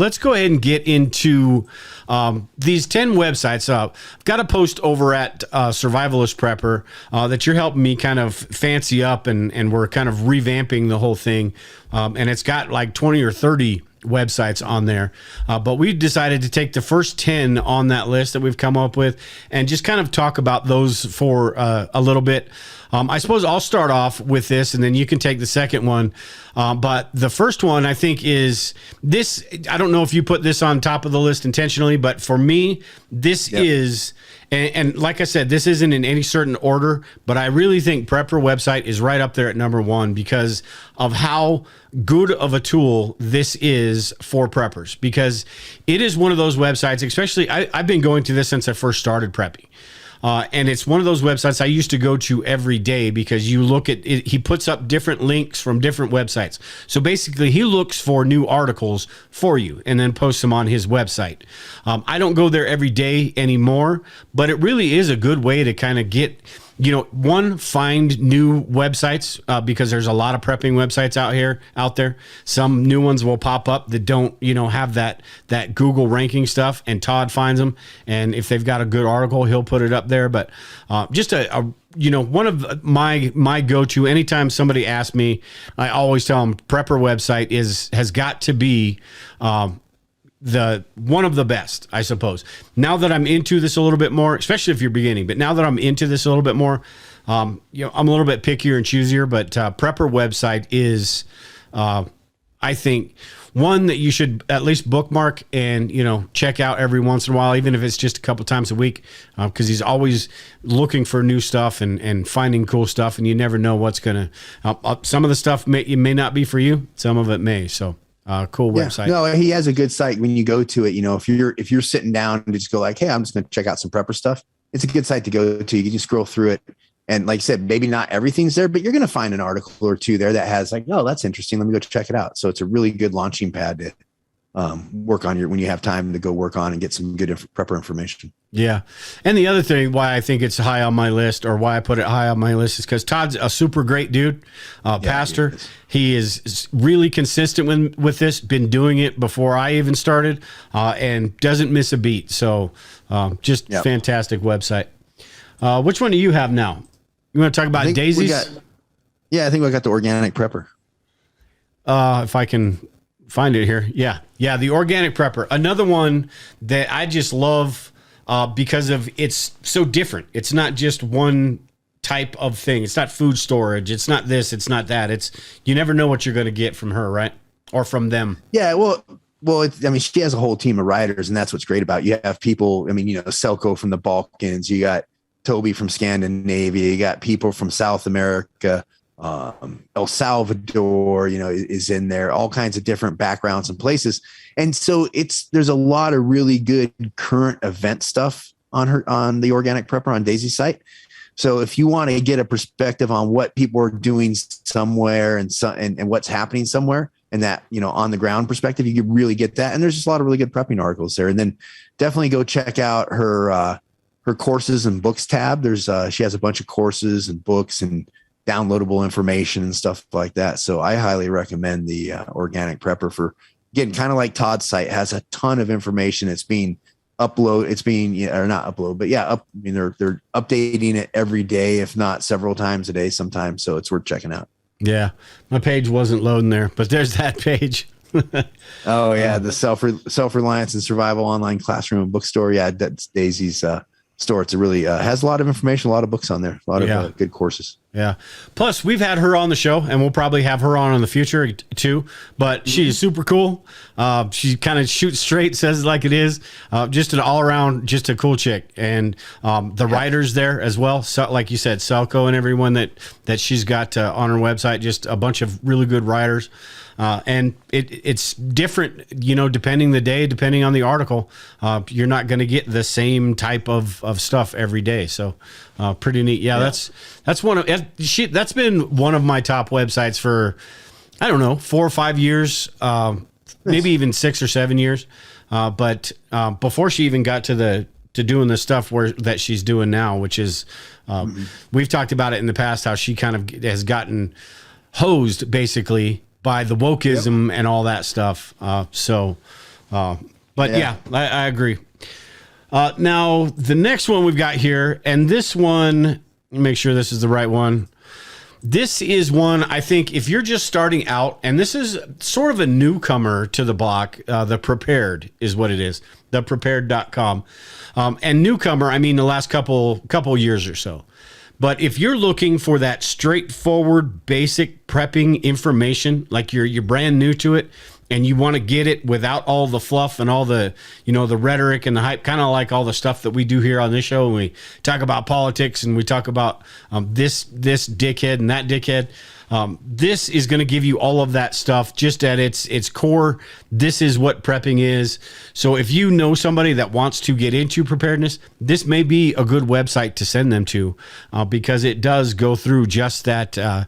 let's go ahead and get into these 10 websites. I've got a post over at Survivalist Prepper that you're helping me kind of fancy up, and we're kind of revamping the whole thing. And it's got like 20 or 30 websites on there. But we decided to take the first 10 on that list that we've come up with and just kind of talk about those for a little bit. I suppose I'll start off with this, and then you can take the second one. But the first one, I think, is this. I don't know if you put this on top of the list intentionally, but for me, this is, and like I said, this isn't in any certain order, but I really think Prepper website is right up there at number one because of how good of a tool this is for preppers. Because it is one of those websites, especially, I've been going to this since I first started prepping. And it's one of those websites I used to go to every day because you look at it, he puts up different links from different websites. So basically he looks for new articles for you and then posts them on his website. I don't go there every day anymore, but it really is a good way to kind of get, find new websites because there's a lot of prepping websites out there. Some new ones will pop up that don't, have that Google ranking stuff, and Todd finds them. And if they've got a good article, he'll put it up there. But just one of my go-to, anytime somebody asks me, I always tell them Prepper website has got to be the one of the best, I suppose. Now that I'm into this a little bit more, especially if you're beginning, but now that I'm into this a little bit more, I'm a little bit pickier and choosier, but Prepper website is, I think, one that you should at least bookmark and, check out every once in a while, even if it's just a couple times a week, because he's always looking for new stuff and finding cool stuff, and you never know what's going to, some of the stuff may not be for you. Some of it may. So cool website. No, he has a good site. When you go to it, if you're sitting down and just go like, hey, I'm just going to check out some prepper stuff, it's a good site to go to. You can just scroll through it. And like I said, maybe not everything's there, but you're going to find an article or two there that has like, oh, that's interesting. Let me go check it out. So it's a really good launching pad to work on when you have time to go work on and get some good prepper information. Yeah. And the other thing why I think it's high on my list, or why I put it high on my list, is because Todd's a super great dude, pastor. He is really consistent with this, been doing it before I even started, and doesn't miss a beat. So just fantastic website. Which one do you have now? You want to talk about daisies? I think we got the organic prepper. If I can find it here. Yeah. The organic prepper. Another one that I just love because of it's so different. It's not just one type of thing. It's not food storage. It's not this. It's not that. You never know what you're going to get from her, right? Or from them. Yeah. Well, she has a whole team of writers, and that's what's great about it. You have people, Selko from the Balkans, you got Toby from Scandinavia, you got people from South America, El Salvador, is in there, all kinds of different backgrounds and places. And so there's a lot of really good current event stuff on the Organic Prepper on Daisy's site. So if you want to get a perspective on what people are doing somewhere and what's happening somewhere, and that, on the ground perspective, you can really get that. And there's just a lot of really good prepping articles there. And then definitely go check out her courses and books tab. She has a bunch of courses and books and downloadable information and stuff like that. So I highly recommend the Organic Prepper for, again, kind of like Todd's site, has a ton of information. It's being they're updating it every day, if not several times a day sometimes. So it's worth checking out. Yeah. My page wasn't loading there, but there's that page. Oh yeah. The self-reliance and survival online classroom and bookstore. Yeah. That's Daisy's store. It's a really has a lot of information, a lot of books on there, a lot of good courses. Yeah. Plus, we've had her on the show, and we'll probably have her on in the future too. But she's super cool. She kind of shoots straight, says it like it is. Just an all around, just a cool chick. And the writers there as well. So, like you said, Selko and everyone that she's got on her website, just a bunch of really good writers. And it's different, depending the day, depending on the article. You're not going to get the same type of stuff every day. So pretty neat. Yeah, that's been one of my top websites for, I don't know, 4 or 5 years, maybe even 6 or 7 years. But before she even got to doing the stuff that she's doing now, which is, we've talked about it in the past, how she kind of has gotten hosed basically by the wokeism and all that stuff. So But yeah, I agree. Now, the next one we've got here, and this one, let me make sure this is the right one. This is one, I think, if you're just starting out, and this is sort of a newcomer to the block, the Prepared is what it is, theprepared.com. And newcomer, I mean the last couple years or so. But if you're looking for that straightforward, basic prepping information, like you're brand new to it, and you want to get it without all the fluff and all the, the rhetoric and the hype, kind of like all the stuff that we do here on this show. And we talk about politics and we talk about this dickhead and that dickhead. This is going to give you all of that stuff just at its core. This is what prepping is. So if you know somebody that wants to get into preparedness, this may be a good website to send them to because it does go through just that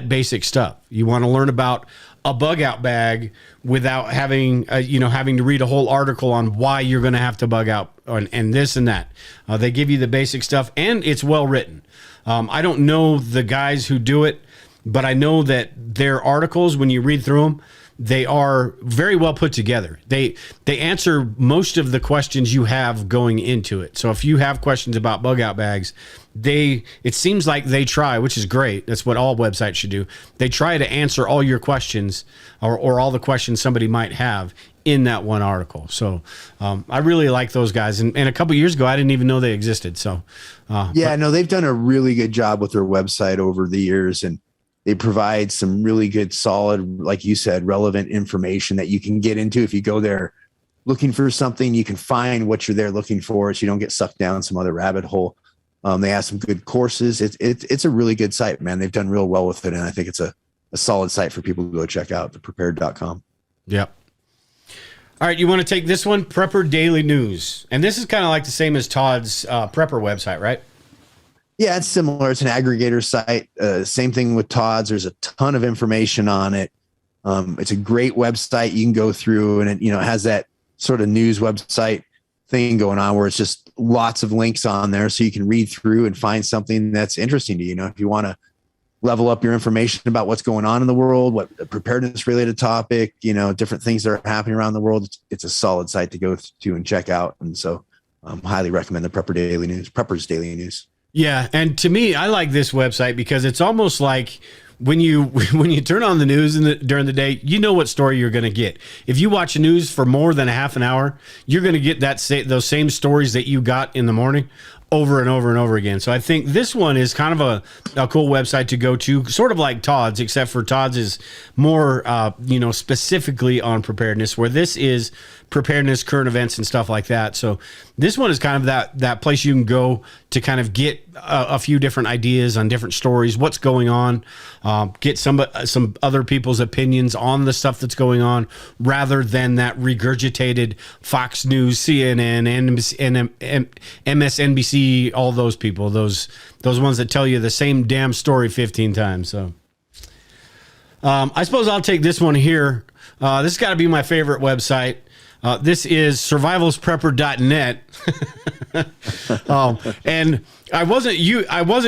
basic stuff. You want to learn about a bug out bag without having to read a whole article on why you're going to have to bug out and this and that. They give you the basic stuff, and it's well written. I don't know the guys who do it, but I know that their articles, when you read through them, they are very well put together. They answer most of the questions you have going into it. So if you have questions about bug out bags, it seems like they try, which is great. That's what all websites should do. They try to answer all your questions or all the questions somebody might have in that one article. So I really like those guys. And a couple years ago, I didn't even know they existed. So they've done a really good job with their website over the years, and they provide some really good, solid, like you said, relevant information that you can get into. If you go there looking for something, you can find what you're there looking for, so you don't get sucked down some other rabbit hole. They have some good courses. It's a really good site, man. They've done real well with it, and I think it's a solid site for people to go check out, theprepared.com. Yep. All right, you want to take this one, Prepper Daily News. And this is kind of like the same as Todd's Prepper website, right? Yeah, it's similar. It's an aggregator site. Same thing with Todd's. There's a ton of information on it. It's a great website you can go through, and it has that sort of news website thing going on where it's just lots of links on there, so you can read through and find something that's interesting to you. If you want to level up your information about what's going on in the world, what preparedness related topic, different things that are happening around the world, it's a solid site to go to and check out. And so highly recommend the Prepper's Daily News. Yeah, and to me, I like this website because it's almost like when you turn on the news during the day, you know what story you're going to get. If you watch the news for more than a half an hour, you're going to get those same stories that you got in the morning over and over and over again. So I think this one is kind of a cool website to go to, sort of like Todd's, except for Todd's is more, specifically on preparedness, where this is preparedness, current events, and stuff like that. So this one is kind of that place you can go to kind of get a few different ideas on different stories, what's going on, get some other people's opinions on the stuff that's going on, rather than that regurgitated Fox News, CNN, and MSNBC, all those people, those ones that tell you the same damn story 15 times. So I suppose I'll take this one here. This has got to be my favorite website. This is survivalistprepper.net. And I wasn't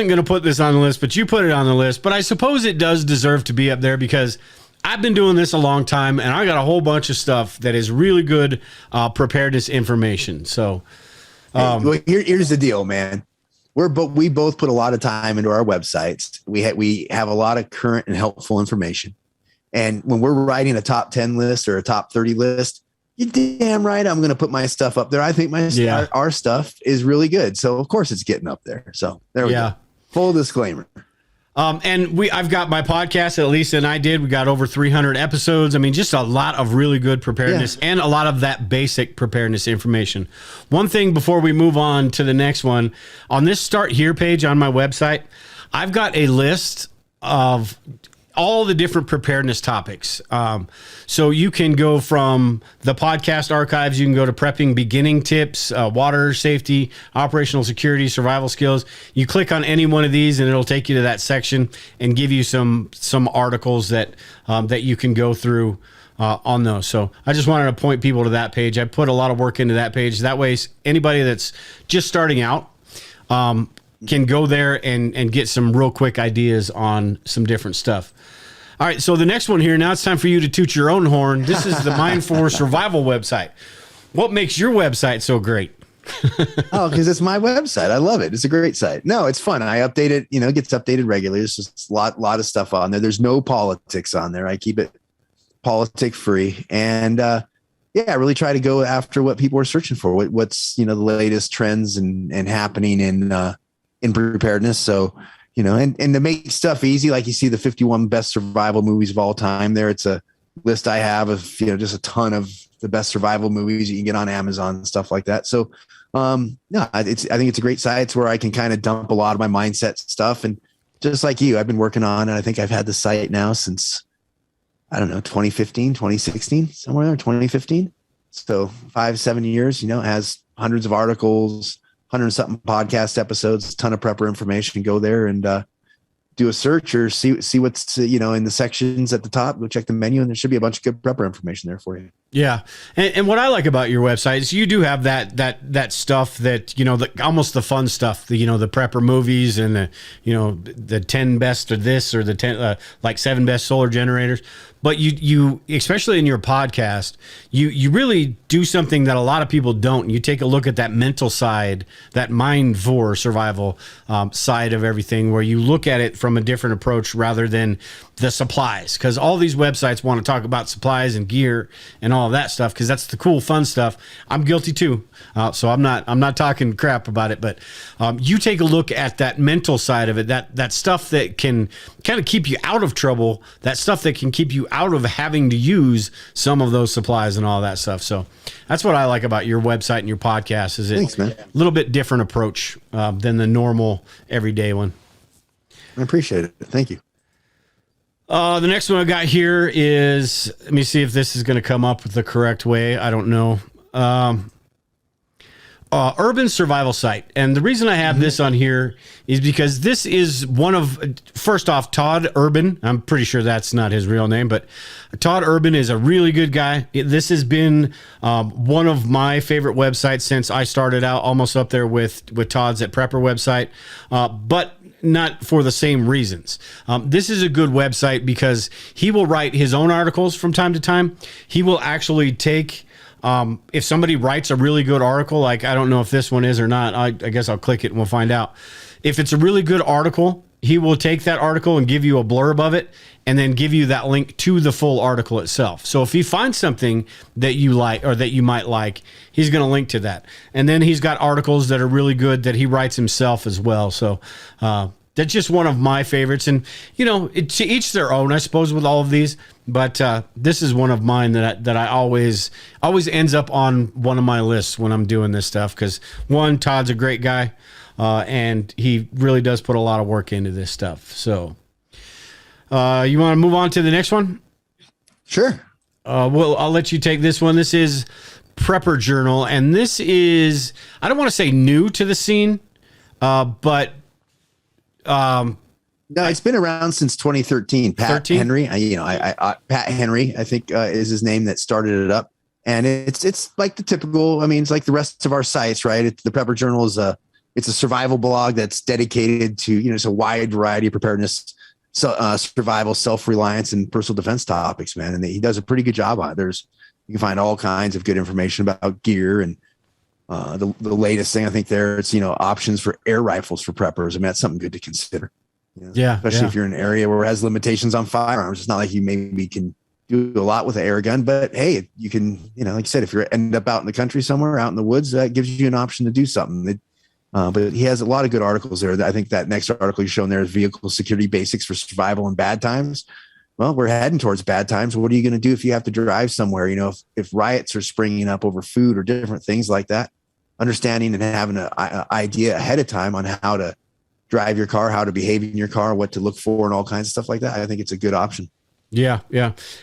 going to put this on the list, but you put it on the list. But I suppose it does deserve to be up there because I've been doing this a long time, and I got a whole bunch of stuff that is really good preparedness information. So here's the deal, man. We both put a lot of time into our websites. We have a lot of current and helpful information. And when we're writing a top 10 list or a top 30 list, you're damn right I'm going to put my stuff up there. I think our stuff is really good. So, of course, it's getting up there. So, there we go. Full disclaimer. And I've got my podcast that Lisa and I did. We got over 300 episodes. I mean, just a lot of really good preparedness and a lot of that basic preparedness information. One thing before we move on to the next one, on this Start Here page on my website, I've got a list of all the different preparedness topics. So you can go from the podcast archives, you can go to prepping beginning tips, water safety, operational security, survival skills. You click on any one of these and it'll take you to that section and give you some articles that you can go through on those. So I just wanted to point people to that page. I put a lot of work into that page. That way anybody that's just starting out can go there and get some real quick ideas on some different stuff. All right, so the next one here, now it's time for you to toot your own horn. This is the Mind for Survival website. What makes your website so great? Oh, because it's my website. I love it. It's a great site. No, it's fun. I update it. It gets updated regularly. There's just a lot of stuff on there. There's no politics on there. I keep it politic free, and I really try to go after what people are searching for. What's the latest trends and happening in preparedness. So and to make stuff easy, like you see the 51 best survival movies of all time. There, it's a list I have of just a ton of the best survival movies you can get on Amazon and stuff like that. So I think it's a great site. It's where I can kind of dump a lot of my mindset stuff. And just like you, I've been working on it. I think I've had the site now since, I don't know, 2015, 2016, somewhere there, 2015. So 5-7 years, has hundreds of articles, 100 something podcast episodes, a ton of prepper information. Go there and do a search or see what's in the sections at the top. Go check the menu, and there should be a bunch of good prepper information there for you. Yeah, and what I like about your website is you do have that stuff that almost the fun stuff. The prepper movies and the 10 best of this or the 10 like 7 best solar generators. But you especially in your podcast, you really do something that a lot of people don't. You take a look at that mental side, that mind for survival side of everything, where you look at it from a different approach rather than the supplies. Because all these websites want to talk about supplies and gear and all of that stuff, because that's the cool, fun stuff. I'm guilty too, so I'm not talking crap about it. But you take a look at that mental side of it, that stuff that can kind of keep you out of trouble, that stuff that can keep you out of having to use some of those supplies and all that stuff. So that's what I like about your website and your podcast. Is it a little bit different approach than the normal everyday one. I appreciate it. Thank you. The next one I got here is, let me see if this is going to come up with the correct way. I don't know. Urban survival site. And the reason I have this on here is because this is one of, first off, Todd Urban. I'm pretty sure that's not his real name, but Todd Urban is a really good guy. This has been one of my favorite websites since I started out, almost up there with Todd's at Prepper website. But not for the same reasons. This is a good website because he will write his own articles from time to time. He will actually take, if somebody writes a really good article, like I don't know if this one is or not, I guess I'll click it and we'll find out. If it's a really good article, he will take that article and give you a blurb of it and then give you that link to the full article itself. So if he finds something that you like or that you might like, he's going to link to that. And then he's got articles that are really good that he writes himself as well. So that's just one of my favorites. And, to each their own, I suppose, with all of these. But this is one of mine that I always ends up on one of my lists when I'm doing this stuff. Because, one, Todd's a great guy. And he really does put a lot of work into this stuff. So you want to move on to the next one? Sure. Well, I'll let you take this one. This is Prepper Journal. And this is, I don't want to say new to the scene, but no, it's been around since 2013. Pat 13? Henry, Pat Henry, I think is his name that started it up. And it's like the typical, it's like the rest of our sites, right? The Prepper Journal is it's a survival blog that's dedicated to, it's a wide variety of preparedness, survival, self-reliance, and personal defense topics, man. And he does a pretty good job on it. You can find all kinds of good information about gear and the latest thing I think there, it's, options for air rifles for preppers. That's something good to consider. Especially if you're in an area where it has limitations on firearms. It's not like you maybe can do a lot with an air gun, but hey, you can, like you said, if you end up out in the country somewhere, out in the woods, that gives you an option to do something. But he has a lot of good articles there. I think that next article you're showing there is vehicle security basics for survival in bad times. Well, we're heading towards bad times. What are you going to do if you have to drive somewhere? If riots are springing up over food or different things like that, understanding and having an idea ahead of time on how to drive your car, how to behave in your car, what to look for, and all kinds of stuff like that. I think it's a good option. Yeah.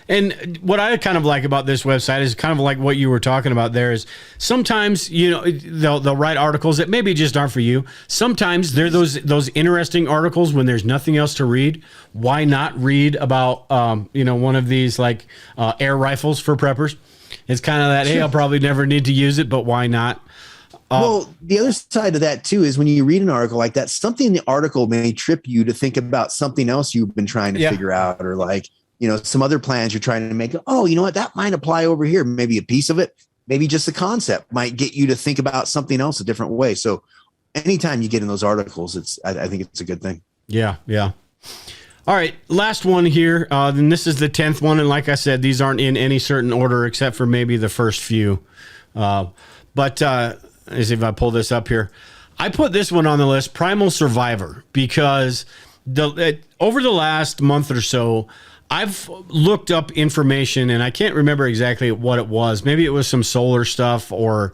And what I kind of like about this website is kind of like what you were talking about there is sometimes, they'll write articles that maybe just aren't for you. Sometimes they're those interesting articles when there's nothing else to read. Why not read about, one of these like air rifles for preppers? It's kind of that, hey, I'll probably never need to use it, but why not? Well, the other side of that too is when you read an article like that, something in the article may trip you to think about something else you've been trying to figure out, or like, some other plans you're trying to make. Oh, you know what? That might apply over here. Maybe a piece of it, maybe just the concept might get you to think about something else a different way. So anytime you get in those articles, I think it's a good thing. Yeah. Yeah. All right. Last one here. Then this is the 10th one. And like I said, these aren't in any certain order except for maybe the first few. But as if I pull this up here, I put this one on the list, Primal Survivor, because over the last month or so, I've looked up information and I can't remember exactly what it was. Maybe it was some solar stuff or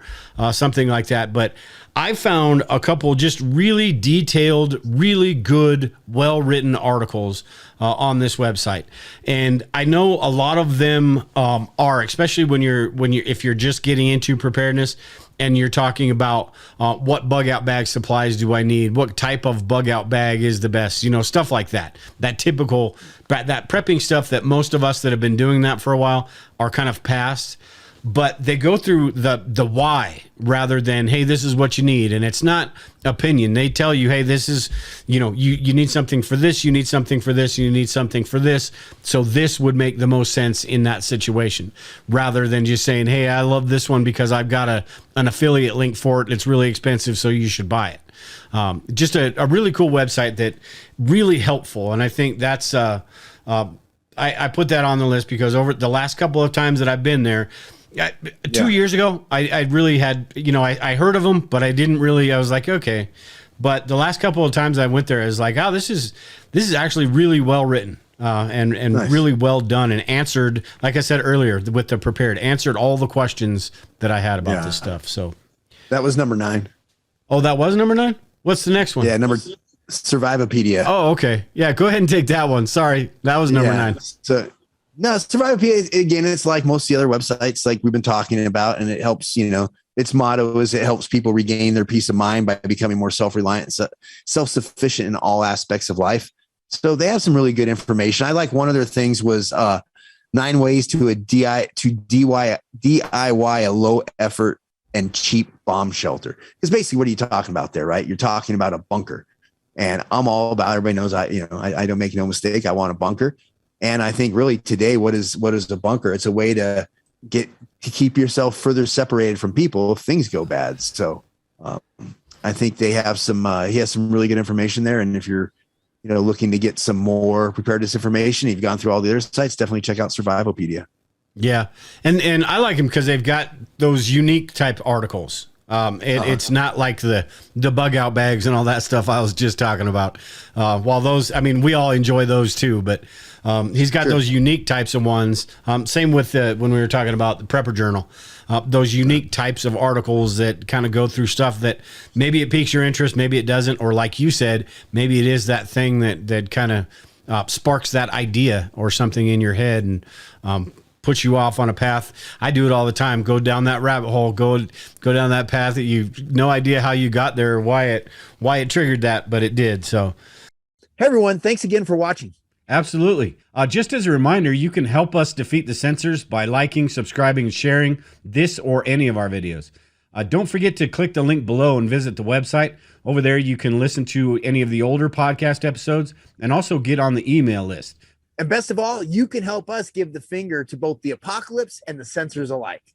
something like that. But I found a couple just really detailed, really good, well-written articles on this website. And I know a lot of them are, especially if you're just getting into preparedness and you're talking about what bug out bag supplies do I need? What type of bug out bag is the best? Stuff like that. That typical, that prepping stuff that most of us that have been doing that for a while are kind of past. But they go through the why rather than, hey, this is what you need. And it's not opinion. They tell you, hey, this is, you need something for this, you need something for this, you need something for this. So this would make the most sense in that situation rather than just saying, hey, I love this one because I've got an affiliate link for it. It's really expensive, so you should buy it. Just a really cool website that really helpful. And I think that's, I put that on the list because over the last couple of times that I've been there, 2 years ago, I really had, I heard of them, but I didn't really, I was like, okay. But the last couple of times I went there, I was like, oh, this is actually really well written and nice. Really well done and answered, like I said earlier, with the prepared, answered all the questions that I had about this stuff. So that was number 9. Oh, that was number 9? What's the next one? Yeah, number Survivalpedia. Oh, okay. Yeah, go ahead and take that one. Sorry, that was number 9. So no, Survivalpedia, again, it's like most of the other websites like we've been talking about, and it helps, its motto is it helps people regain their peace of mind by becoming more self-reliant and self-sufficient in all aspects of life. So they have some really good information. I like one of their things was 9 ways to DIY a low effort and cheap bomb shelter. Because basically what are you talking about there, right? You're talking about a bunker. And I'm all about, everybody knows I don't make no mistake. I want a bunker. And I think really today, what is a bunker? It's a way to keep yourself further separated from people if things go bad. So I think they have he has some really good information there. And if you're, looking to get some more preparedness information, you've gone through all the other sites, definitely check out Survivalpedia. Yeah. And I like them because they've got those unique type articles. It's not like the bug out bags and all that stuff I was just talking about. While those, we all enjoy those too, but he's got those unique types of ones. Same with when we were talking about the Prepper Journal, those unique types of articles that kind of go through stuff that maybe it piques your interest, maybe it doesn't, or like you said, maybe it is that thing that kind of sparks that idea or something in your head and puts you off on a path. I do it all the time. Go down that rabbit hole, go down that path that you've no idea how you got there or why it triggered that, but it did. So, hey everyone, thanks again for watching. Absolutely. Just as a reminder, you can help us defeat the censors by liking, subscribing, and sharing this or any of our videos. Don't forget to click the link below and visit the website. Over there, you can listen to any of the older podcast episodes and also get on the email list. And best of all, you can help us give the finger to both the apocalypse and the censors alike.